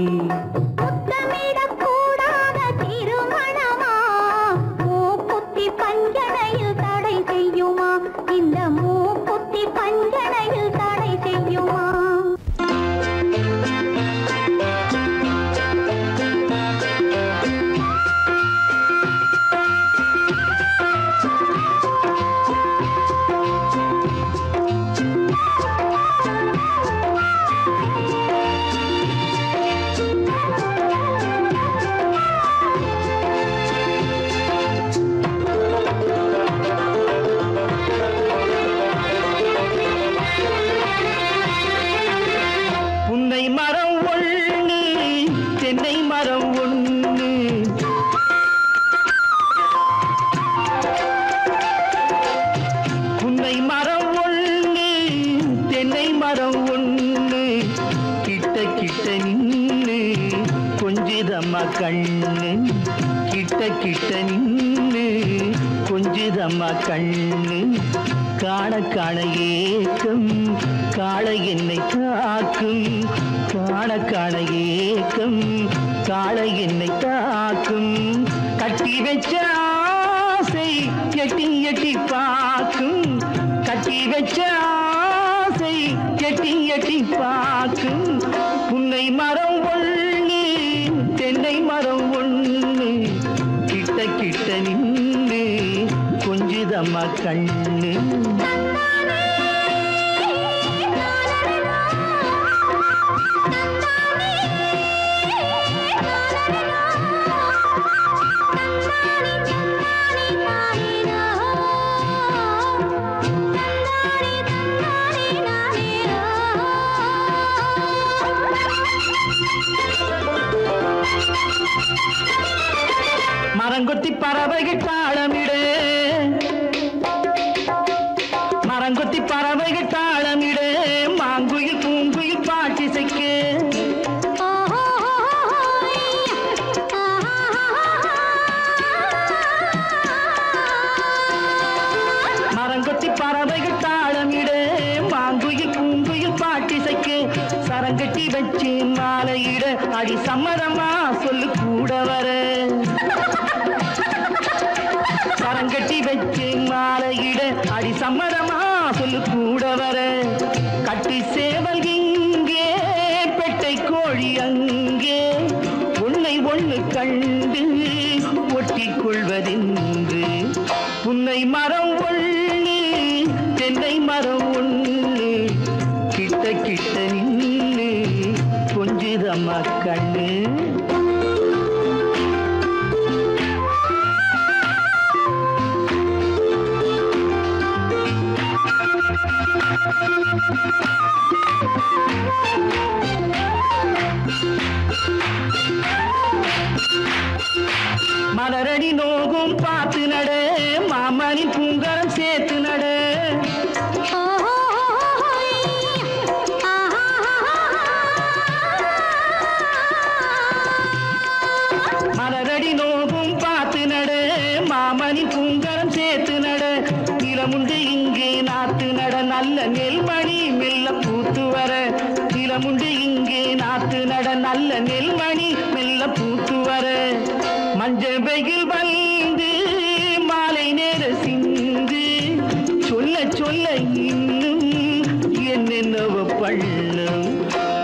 முத்தமிடக்கூடாத திருமணமா, மூக்குத்தி பஞ்சனையில் தடை செய்யுமா, இந்த மூக்குத்தி பஞ்சனையில் தடை செய்யுமா? கண்ணு கிட்ட கிட்ட நின்னு கொஞ்சுதம்மா கண்ணு, காண காண ஏக்கம் காளை என்னை தாக்கும், காண காண ஏக்கம் காளை என்னை தாக்கும், கட்டி வச்ச ஆசை எட்டி எட்டி பார்க்கும், கட்டி வச்ச ஆசை எட்டி எட்டி பார்க்கும். புன்னை மரம் ஒண்ணு தென்னை மரம் ஒண்ணு, கிட்ட கிட்ட நின்னு கொஞ்சுதம்மா கண்ணு. மரங்கொத்தி பறவைகள் தாளமிடு, மரங்கொத்தி பறவைகள் தாளமிடு, மாங்குயில் பூங்குயில் பாட்டிசைக்கு, மரங்கொத்தி பறவைகள் தாளமிடு, மாங்குயில் பூங்குயில் பாட்டிசைக்கு, சரங்கட்டி வச்சு மாலையிட அடி சம்மதமா சொல்லு கூட வர, சரங்கட்டி வச்சு மாலையிட அடி சம்மதமா சொல்லு கூட வர, கட்டி சேவல் இங்கே பெட்டை கோழி அங்கே, உன்னை ஒண்ணு கண்டு ஒட்டிக் கொள்வதென்று, புன்னை மரம் ஒண்ணு தென்னை மரம் ஒண்ணு, கிட்ட கிட்ட நின்னு கொஞ்சுதம்மா கண்ணு. மலரடி நோகும் பார்த்து நட, மாமணி பூங்கரம் சேர்த்து நட, மலரடி நோகும் பார்த்து நட, மாமணி பூங்கரம் சேர்த்து நட, நிலமுண்டு இங்கே நாத்து நட, நல்ல நெல்மணி மெல்ல பூத்து வர, நிலமுண்டு இங்கே நாத்து நட, நல்ல நெல்மணி மெல்ல பூத்து வர, மஞ்சள் வெயில் வந்து மாலை நேர சிந்து, சொல்ல சொல்ல இன்னும் என்னென்னவ பண்ணும்,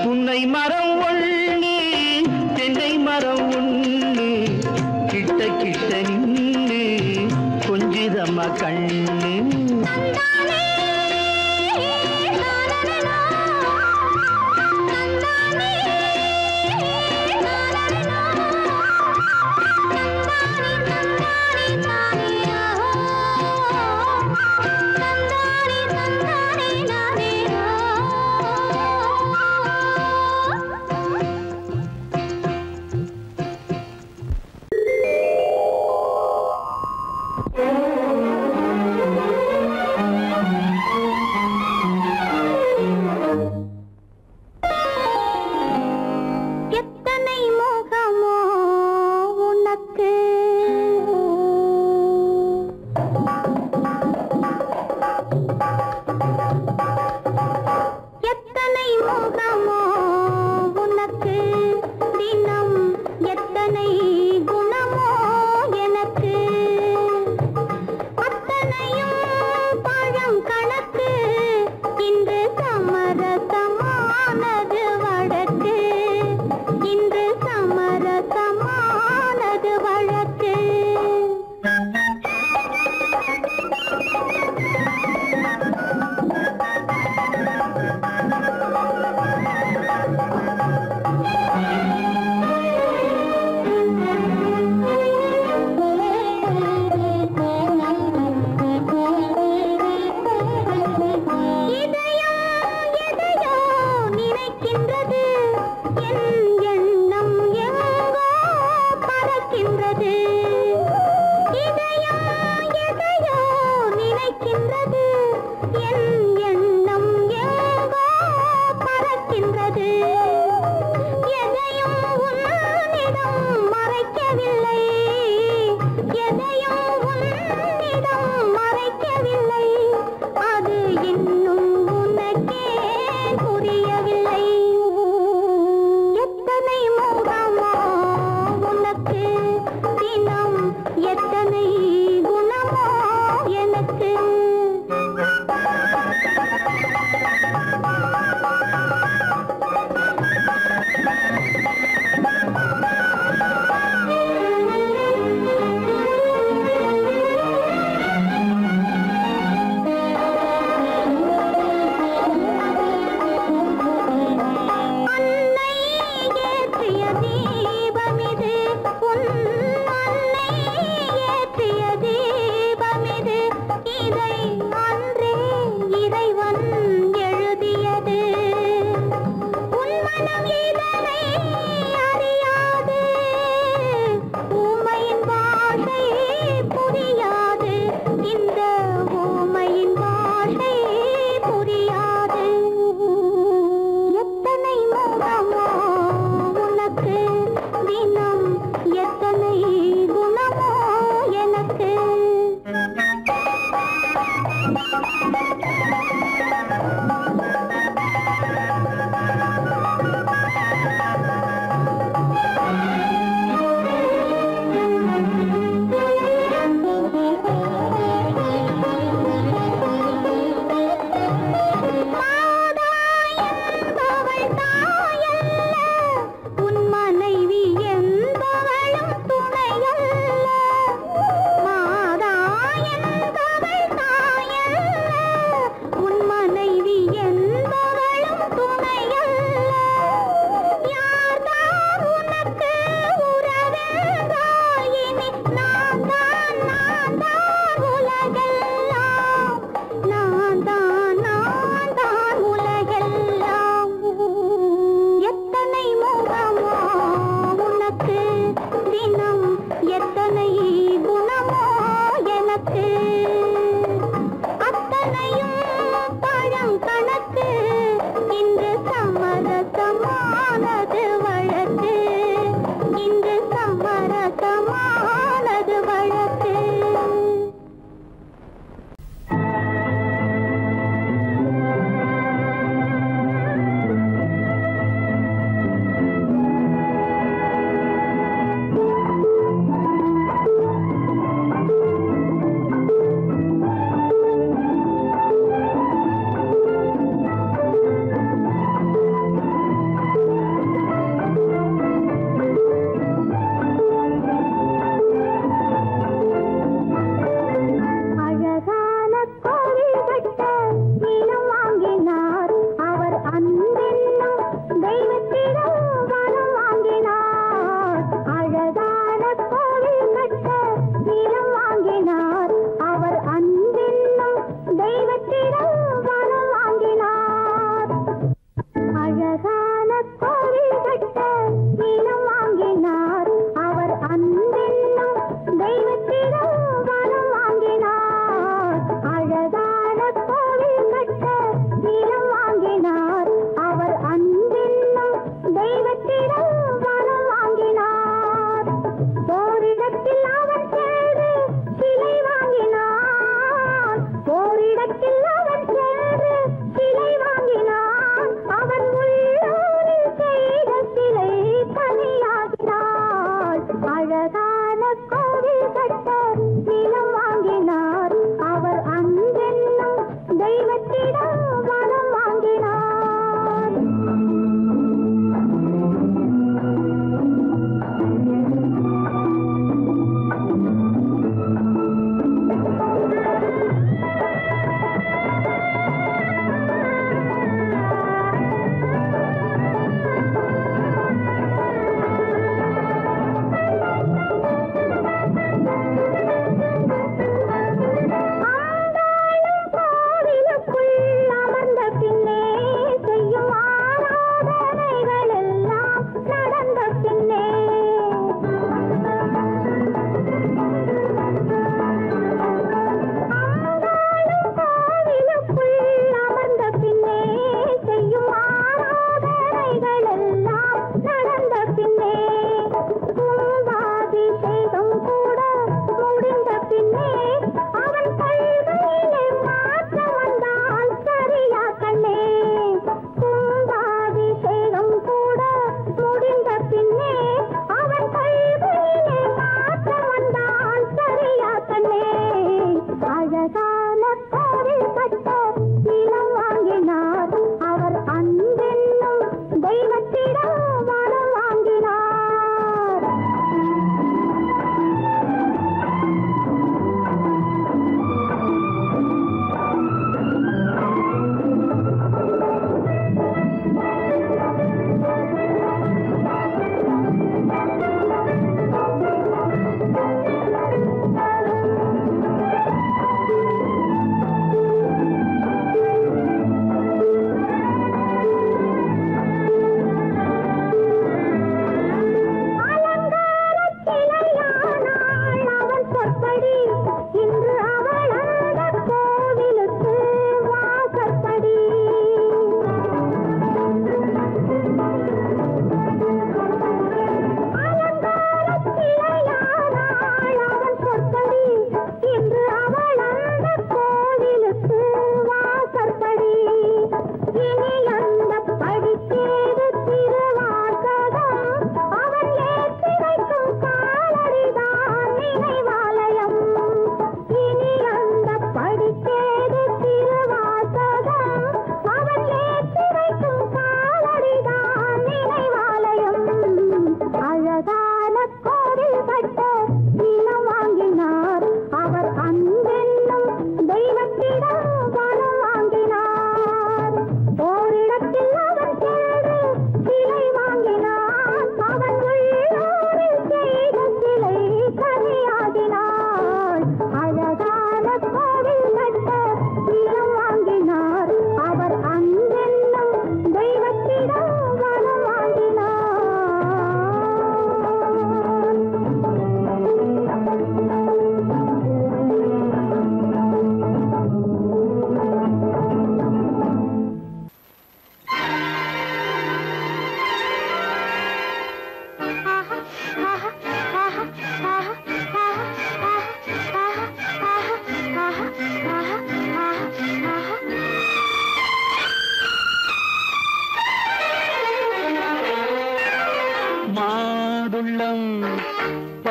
புன்னை மரம் ஒண்ணு தென்னை மரம் ஒண்ணு, கிட்ட கிட்ட நின்னு கொஞ்சுதம்மா கண்ணு. முகமோ உனக்கு தினம் எத்தனை குணமோ எனக்கு அத்தனையும் பழம் கணக்கு இன்று சமரசமானது வழக்கு இன்று சமரசமானது வழக்கு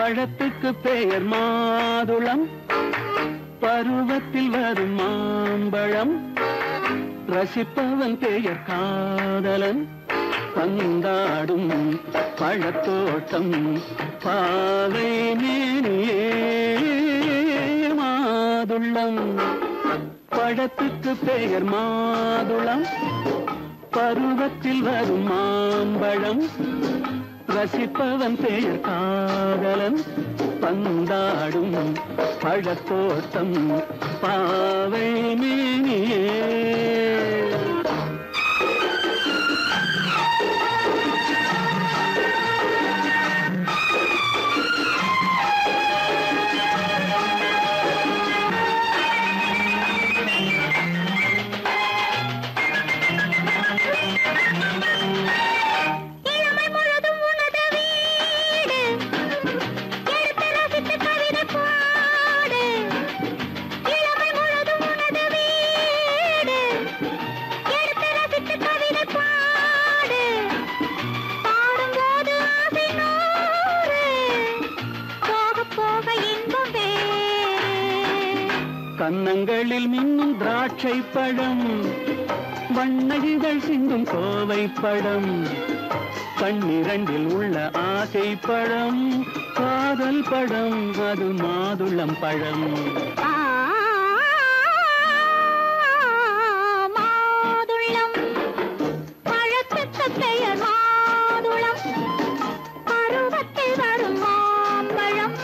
பழத்துக்கு பெயர் மாதுளம், பருவத்தில் வரும் மாம்பழம், ரசிப்பவன் பெயர் காதலன், பந்தாடும் பழத்தோட்டம் பாவை மேனியே மாதுளம். பழத்துக்கு பெயர் மாதுளம், பருவத்தில் வரும் மாம்பழம், ரசிப்பவன் பெயர் காதலன், பந்தாடும் பழத்தோட்டம் பாவை மேனியே. கன்னங்களில் மின்னும் திராட்சை பழம், வண்ணகிகள் சிந்தும் கோவை பழம், கண்ணிரண்டில் உள்ள ஆசை பழம் காதல் பழம், அது மாதுளம் பழம். மாதுளம் பழத்துக்கு பெயர் மாதுளம், பருவத்தில் வரும் மாம்பழம்,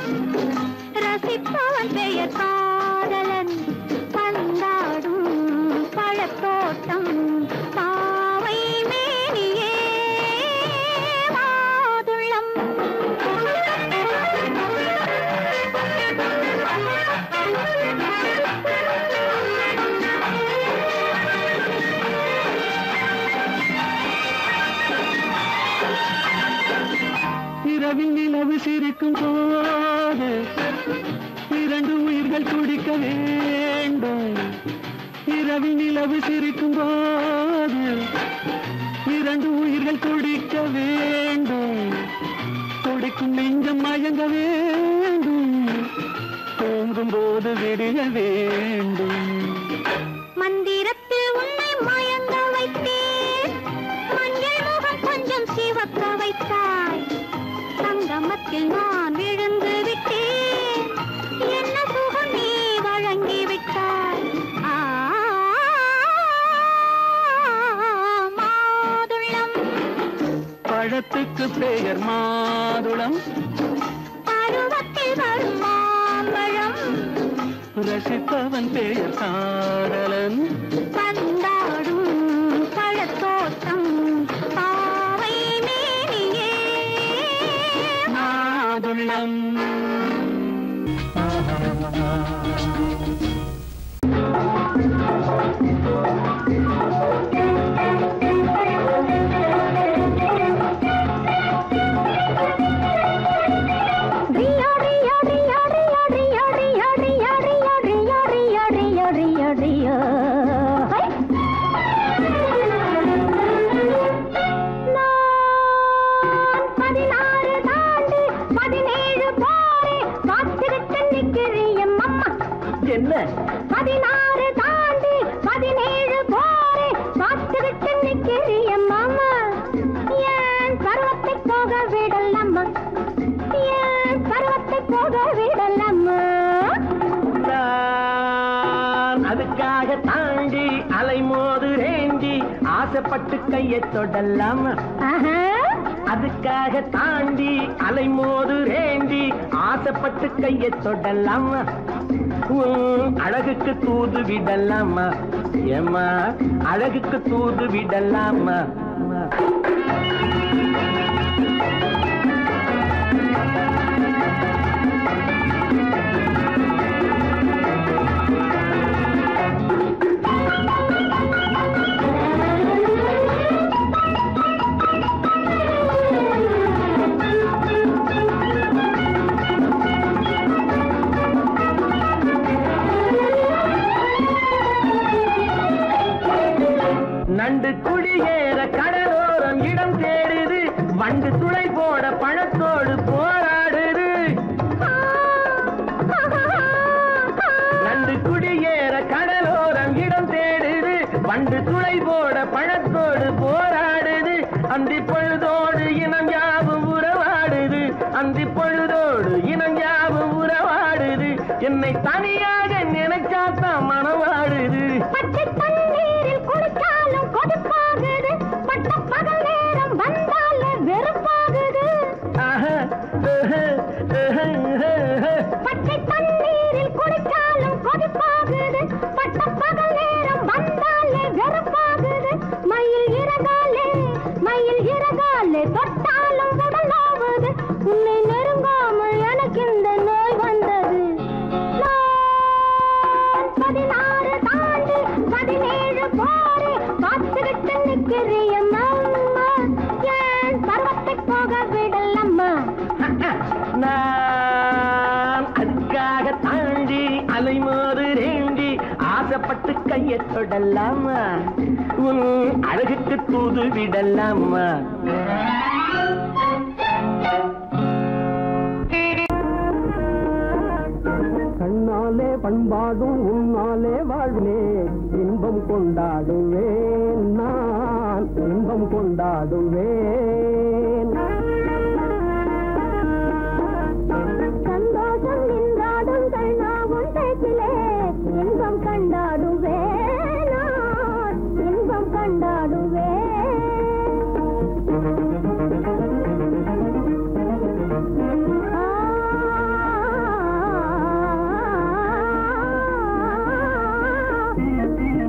ரசிப்பவன் பெயர் காதலன், பந்தாடும் பழத்தோட்டம் பாவை மேனியே மாதுளம். இரவில் நிலவு சிரிக்கும் போது இரண்டு உயிர்கள் துடிக்க வேண்டும். இரவில் நிலவு சிரிக்கும் போது இரண்டு உயிர்கள் துடிக்க வேண்டும். துடிக்கும் நெஞ்சம் மயங்க வேண்டும், தூங்கும் போது விடிய வேண்டும். மந்திரத்தில் உன்னை மயங்க வைத்தேன், மஞ்சள் முகம் கொஞ்சம் சிவக்க வைத்தாய், சங்கமத்தில் நான் விழுந்து விட்டேன், என்ன சுகம் நீ வழங்கி விட்டாய். மாதுளம் பழத்துக்கு பெயர் மாதுளம், பருவத்தில் வரும் மாம்பழம், ரசிப்பவன் பெயர் காதலன், பந்தாடும் பழத்தோட்டம் பாவை மேனியே மாதுளம். என்ன 16 தாண்டி 17 போரே காத்துக்கிட்டு நிக்கிறியம் மாமா, ஏன் பருவத்தை போக விடலாமா, ஏன் பருவத்தை போக விடலாமா. அதுக்காக தாண்டி அலைமோது ரேண்டி ஆசைப்பட்டு கையை தொடலாமா, அதுக்காக தாண்டி அலைமோது ரேண்டி ஆசைப்பட்டு கையை தொடலாமா, அழகுக்கு தூது விடலாமா, ஏமா அழகுக்கு தூது விடலாமா. நண்டு குடியேற கடலோரம் இடம் தேடுது, வண்டு துளை போட பழத்தோடு போராடுது, உன்னை தனியாக நினைச்சாத்தான் மனவாடுது. பச்சை தண்ணீரில் குளிச்சாலும் கொதிப்பாகுது, பட்ட பகல் நேரம் வந்தால வெறுப்பாகுது. பச்சை தண்ணீரில் குளிச்சாலும் கொதிப்பாகுது, பட்ட பகல் நேரம் வந்தாலே வெறுப்பாகுது. மயில் இறகாலே தொட்டாலும் உடலாவது, உன்னை நெருங்காமல் எனக்கு இந்த நோய் வந்தது. 16 தாண்டி 17 போரே காத்துக்கிட்டு நிற்கிறியம்மா, ஏன் பருவத்தை போக விடலம்மா. நான் அதுக்காக தாண்டி அலைமோது ரேண்டி ஆசைப்பட்டு கையை தொடலாமா, உன் அழகுக்கு தூது விடலாமா. கண்ணாலே பண்பாடும் உன்னாலே வாழ்வே இன்பம் கொண்டாடுவேன், நான் இன்பம் கொண்டாடுவேன். சந்தோஷம் நின்றாடும் கண்ணாவும் பேச்சிலே இன்பம் கண்டாடுவேன், நான் இன்பம் கண்டாடுவேன்.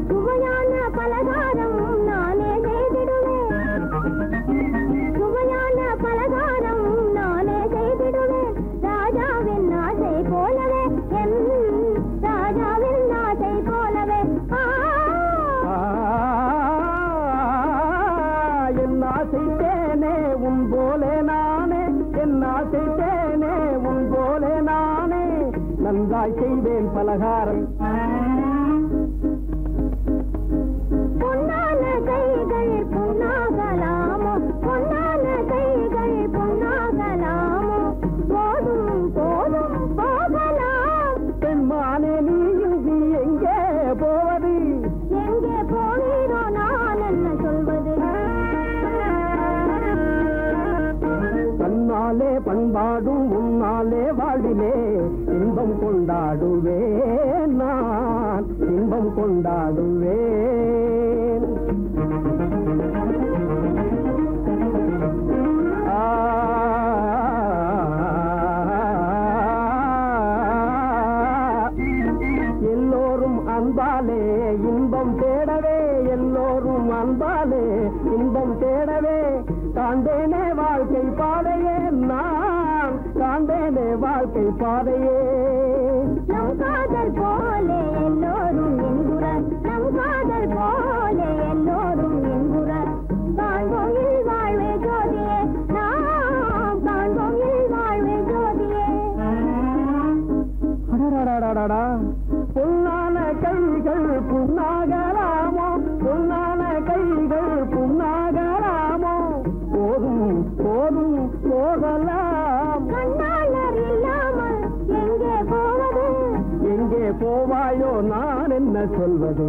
சுவையான பலகாரம் நானே செய்திடுவேன், சுவையான பலகாரம் நானே செய்திடுவேன். ராஜாவின் ஆசை போலவே, என் ராஜாவின் ஆசை போலவே. என் ஆசை தேனே உன் போலே நானே, என் ஆசை தேனே உன் போலே நானே, நன்றாய் செய்வேன் பலகாரம். பொன்னான கைகள் பொன்னாகலாமோ, பொன்னான கைகள் பொன்னாகலாமோ, போதும் போதும் போகலாம். பெண்மானே நீ இங்கு எங்கே போவது, எங்கே போகிறோ நான் என்ன சொல்வது. தன்னாலே பண்பாடும் உன்னாலே வாழ்விலே இன்பம் கொண்டாடுவேன், நான் இன்பம் கொண்டாடுவேன். எல்லோரும் அன்பாலே இன்பம் தேடவே, எல்லோரும் அன்பாலே இன்பம் தேடவே, காண்டேனே வாழ்க்கை பாதையே, நான் காண்டேனே வாழ்க்கை பாதையே. நம் காதல் போலே எல்லோரும் என்குறார், நம் காதல் போலே எல்லோரும் என்குறார். காண்போம் வாழ்வே ஜோதியே, நாம் காண்போம் வாழ்வே ஜோதியே. பொன்னான கைகள் புண்ணாகலாமோ, பொன்னான கைகள் புண்ணாகலாமோ, போதும் போதும் போகலாம். கண்ணாளர் இல்லாமல் எங்கே போவது, எங்கே போவாயோ நான் என்ன சொல்வது.